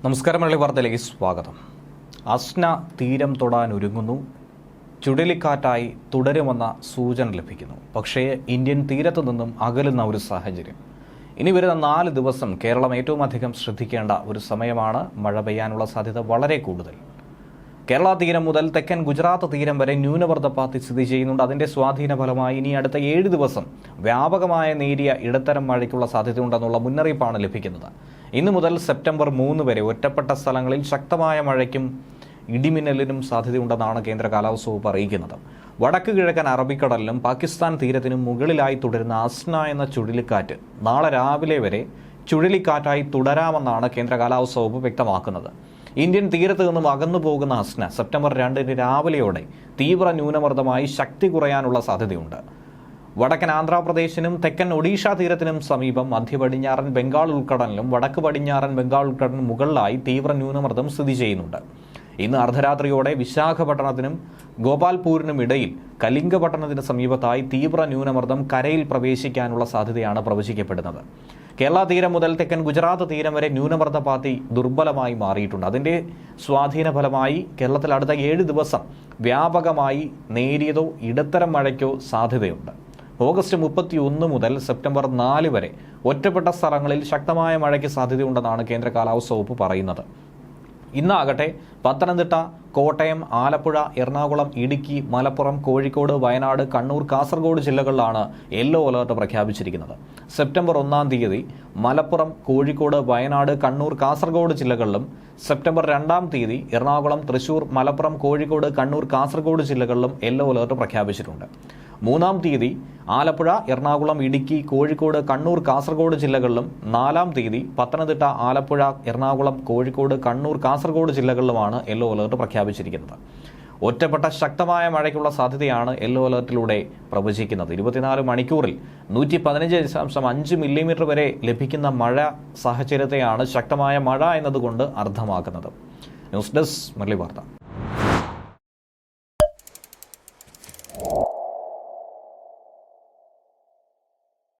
നമസ്കാരം. മലയാളി വാർത്തയിലേക്ക് സ്വാഗതം. അസ്ന തീരം തൊടാൻ ഒരുങ്ങുന്നു. ചുഴലിക്കാറ്റായി തുടരുമെന്ന സൂചന ലഭിക്കുന്നു. പക്ഷേ ഇന്ത്യൻ തീരത്തു നിന്നും അകലുന്ന ഒരു സാഹചര്യം. ഇനി വരുന്ന 4 ദിവസം കേരളം ഏറ്റവും അധികം ശ്രദ്ധിക്കേണ്ട ഒരു സമയമാണ്. മഴ പെയ്യാനുള്ള സാധ്യത വളരെ കൂടുതൽ. കേരള തീരം മുതൽ തെക്കൻ ഗുജറാത്ത് തീരം വരെ ന്യൂനമർദ്ദപാത്തി സ്ഥിതി ചെയ്യുന്നുണ്ട്. അതിന്റെ സ്വാധീന ഫലമായി ഇനി അടുത്ത 7 ദിവസം വ്യാപകമായ നേരിയ ഇടത്തരം മഴയ്ക്കുള്ള സാധ്യതയുണ്ടെന്നുള്ള മുന്നറിയിപ്പാണ് ലഭിക്കുന്നത്. ഇന്നു മുതൽ സെപ്റ്റംബർ 3 വരെ ഒറ്റപ്പെട്ട സ്ഥലങ്ങളിൽ ശക്തമായ മഴയ്ക്കും ഇടിമിന്നലിനും സാധ്യതയുണ്ടെന്നാണ് കേന്ദ്ര കാലാവസ്ഥാ വകുപ്പ് അറിയിക്കുന്നത്. വടക്ക് കിഴക്കൻ അറബിക്കടലിനും പാകിസ്ഥാൻ തീരത്തിനും മുകളിലായി തുടരുന്ന അസ്ന എന്ന ചുഴലിക്കാറ്റ് നാളെ രാവിലെ വരെ ചുഴലിക്കാറ്റായി തുടരാമെന്നാണ് കേന്ദ്ര കാലാവസ്ഥാ വകുപ്പ് വ്യക്തമാക്കുന്നത്. ഇന്ത്യൻ തീരത്ത് നിന്നും അകന്നു പോകുന്ന അസ്ന സെപ്റ്റംബർ 2 രാവിലെയോടെ തീവ്ര ന്യൂനമർദ്ദമായി ശക്തി കുറയാനുള്ള സാധ്യതയുണ്ട്. വടക്കൻ ആന്ധ്രാപ്രദേശിനും തെക്കൻ ഒഡീഷ തീരത്തിനും സമീപം മധ്യ പടിഞ്ഞാറൻ ബംഗാൾ ഉൾക്കടലിലും വടക്ക് പടിഞ്ഞാറൻ ബംഗാൾ ഉൾക്കടലിനും മുകളിലായി തീവ്ര ന്യൂനമർദ്ദം സ്ഥിതി ചെയ്യുന്നുണ്ട്. ഇന്ന് അർദ്ധരാത്രിയോടെ വിശാഖപട്ടണത്തിനും ഗോപാൽപൂരിനും ഇടയിൽ കലിംഗപട്ടണത്തിന് സമീപത്തായി തീവ്ര ന്യൂനമർദ്ദം കരയിൽ പ്രവേശിക്കാനുള്ള സാധ്യതയാണ് പ്രവചിക്കപ്പെടുന്നത്. കേരള തീരം മുതൽ തെക്കൻ ഗുജറാത്ത് തീരം വരെ ന്യൂനമർദ്ദപാത്തി ദുർബലമായി മാറിയിട്ടുണ്ട്. അതിന്റെ സ്വാധീന ഫലമായി കേരളത്തിൽ അടുത്ത 7 ദിവസം വ്യാപകമായി നേരിയതോ ഇടത്തരം മഴയ്ക്കോ സാധ്യതയുണ്ട്. ഓഗസ്റ്റ് 31 മുതൽ സെപ്റ്റംബർ 4 വരെ ഒറ്റപ്പെട്ട സ്ഥലങ്ങളിൽ ശക്തമായ മഴയ്ക്ക് സാധ്യതയുണ്ടെന്നാണ് കേന്ദ്ര കാലാവസ്ഥാ വകുപ്പ് പറയുന്നത്. ഇന്നാകട്ടെ പത്തനംതിട്ട, കോട്ടയം, ആലപ്പുഴ, എറണാകുളം, ഇടുക്കി, മലപ്പുറം, കോഴിക്കോട്, വയനാട്, കണ്ണൂർ, കാസർഗോഡ് ജില്ലകളിലാണ് യെല്ലോ അലർട്ട് പ്രഖ്യാപിച്ചിരിക്കുന്നത്. സെപ്റ്റംബർ 1 മലപ്പുറം, കോഴിക്കോട്, വയനാട്, കണ്ണൂർ, കാസർഗോഡ് ജില്ലകളിലും സെപ്റ്റംബർ 2 എറണാകുളം, തൃശൂർ, മലപ്പുറം, കോഴിക്കോട്, കണ്ണൂർ, കാസർഗോഡ് ജില്ലകളിലും യെല്ലോ അലർട്ട് പ്രഖ്യാപിച്ചിട്ടുണ്ട്. 3 ആലപ്പുഴ, എറണാകുളം, ഇടുക്കി, കോഴിക്കോട്, കണ്ണൂർ, കാസർഗോഡ് ജില്ലകളിലും 4 പത്തനംതിട്ട, ആലപ്പുഴ, എറണാകുളം, കോഴിക്കോട്, കണ്ണൂർ, കാസർഗോഡ് ജില്ലകളിലുമാണ് യെല്ലോ അലർട്ട് പ്രഖ്യാപിച്ചിരിക്കുന്നത്. ഒറ്റപ്പെട്ട ശക്തമായ മഴയ്ക്കുള്ള സാധ്യതയാണ് യെല്ലോ അലർട്ടിലൂടെ പ്രവചിക്കുന്നത്. 24 മണിക്കൂറിൽ 115.5 മില്ലിമീറ്റർ വരെ ലഭിക്കുന്ന മഴ സാഹചര്യത്തെയാണ് ശക്തമായ മഴ എന്നതുകൊണ്ട് അർത്ഥമാക്കുന്നത്. ന്യൂസ് ഡെസ്ക് മലയാളി വാർത്ത.